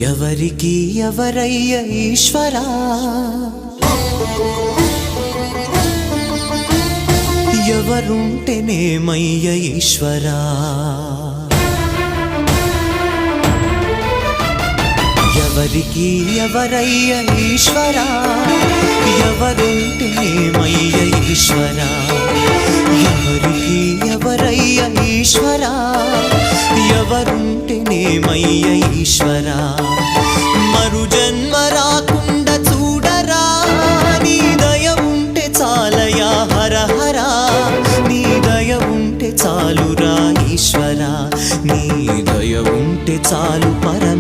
ఎవరికి ఎవరయ్య ఈశ్వరా, ఎవరుంటేనేమయ్య ఈశ్వరా, ఎవరికి ఎవరయ్య ఈశ్వరా, ఎవరుంటేనేమయ్య ఈశ్వరా, ఎవరికి ఎవరయ్య ఈశ్వరా, ఎవరుంటేనేమయ్య ఈశ్వరా, మరు జన్మ రాకుండా చూడరా, నీ దయ ఉంటే చాలయా హర హర, నీ దయ ఉంటే చాలురా ఈశ్వరా, నీ దయ ఉంటే చాలు పరమ